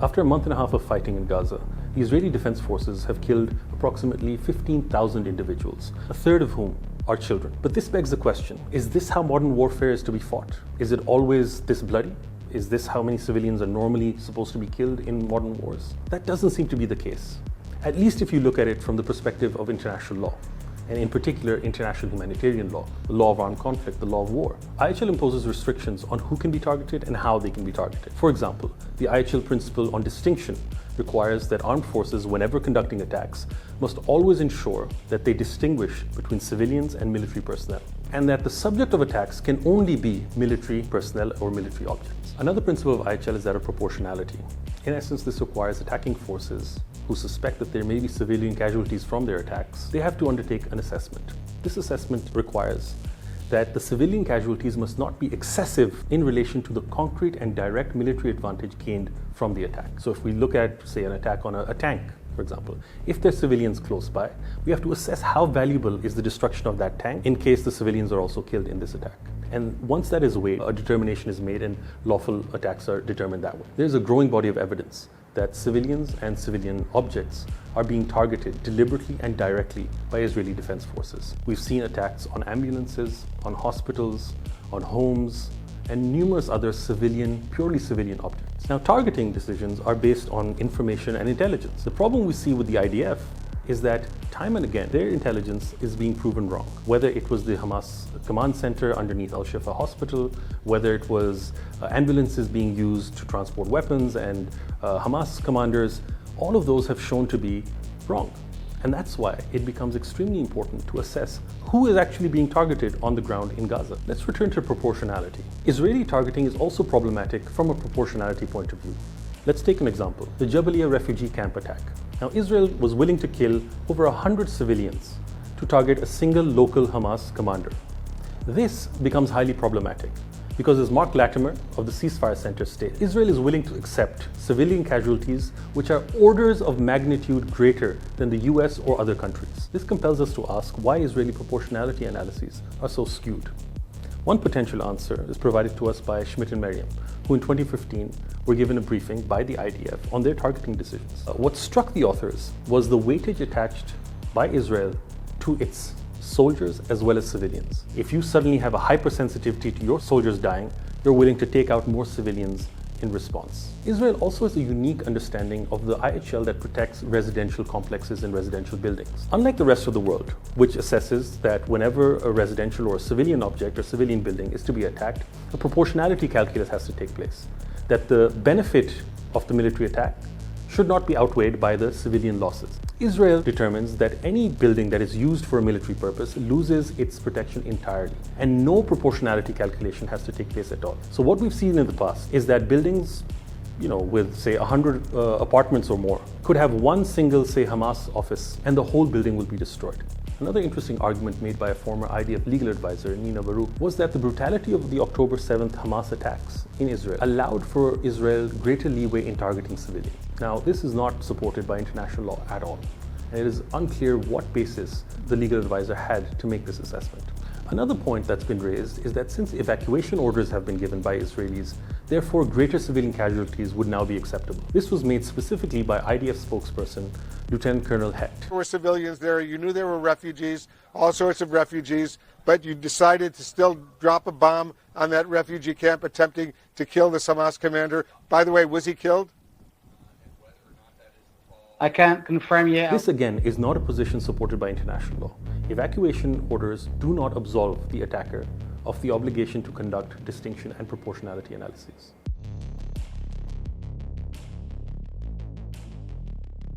After a month and a half of fighting in Gaza, the Israeli Defense Forces have killed approximately 15,000 individuals, a third of whom are children. But this begs the question, is this how modern warfare is to be fought? Is it always this bloody? Is this how many civilians are normally supposed to be killed in modern wars? That doesn't seem to be the case, at least if you look at it from the perspective of international law, and in particular international humanitarian law, the law of armed conflict, the law of war. IHL imposes restrictions on who can be targeted and how they can be targeted. For example, the IHL principle on distinction requires that armed forces, whenever conducting attacks, must always ensure that they distinguish between civilians and military personnel, and that the subject of attacks can only be military personnel or military objects. Another principle of IHL is that of proportionality. In essence, this requires attacking forces who suspect that there may be civilian casualties from their attacks. They have to undertake an assessment. This assessment requires that the civilian casualties must not be excessive in relation to the concrete and direct military advantage gained from the attack. So if we look at, say, an attack on a tank, for example, if there's civilians close by, we have to assess how valuable is the destruction of that tank in case the civilians are also killed in this attack. And once that is weighed, a determination is made and lawful attacks are determined that way. There's a growing body of evidence that civilians and civilian objects are being targeted deliberately and directly by Israeli Defense Forces. We've seen attacks on ambulances, on hospitals, on homes, and numerous other purely civilian objects. Now, targeting decisions are based on information and intelligence. The problem we see with the IDF is that time and again, their intelligence is being proven wrong. Whether it was the Hamas command center underneath Al-Shifa hospital, whether it was ambulances being used to transport weapons and Hamas commanders, all of those have shown to be wrong. And that's why it becomes extremely important to assess who is actually being targeted on the ground in Gaza. Let's return to proportionality. Israeli targeting is also problematic from a proportionality point of view. Let's take an example, the Jabalia refugee camp attack. Now, Israel was willing to kill over 100 civilians to target a single local Hamas commander. This becomes highly problematic because, as Mark Latimer of the Ceasefire Center states, Israel is willing to accept civilian casualties which are orders of magnitude greater than the US or other countries. This compels us to ask why Israeli proportionality analyses are so skewed. One potential answer is provided to us by Schmidt and Merriam, who in 2015 were given a briefing by the IDF on their targeting decisions. What struck the authors was the weightage attached by Israel to its soldiers as well as civilians. If you suddenly have a hypersensitivity to your soldiers dying, you're willing to take out more civilians in response. Israel also has a unique understanding of the IHL that protects residential complexes and residential buildings. Unlike the rest of the world, which assesses that whenever a residential or a civilian object or civilian building is to be attacked, a proportionality calculus has to take place. That the benefit of the military attack should not be outweighed by the civilian losses. Israel determines that any building that is used for a military purpose loses its protection entirely, and no proportionality calculation has to take place at all. So what we've seen in the past is that buildings, with say 100 apartments or more, could have one single, say, Hamas office, and the whole building will be destroyed. Another interesting argument made by a former IDF legal advisor, Nina Baruch, was that the brutality of the October 7th Hamas attacks in Israel allowed for Israel greater leeway in targeting civilians. Now, this is not supported by international law at all, and it is unclear what basis the legal advisor had to make this assessment. Another point that's been raised is that since evacuation orders have been given by Israelis, therefore greater civilian casualties would now be acceptable. This was made specifically by IDF spokesperson Lieutenant Colonel Hecht. There were civilians there, you knew there were refugees, all sorts of refugees, but you decided to still drop a bomb on that refugee camp attempting to kill the Hamas commander. By the way, was he killed? I can't confirm yet. This again is not a position supported by international law. Evacuation orders do not absolve the attacker of the obligation to conduct distinction and proportionality analyses.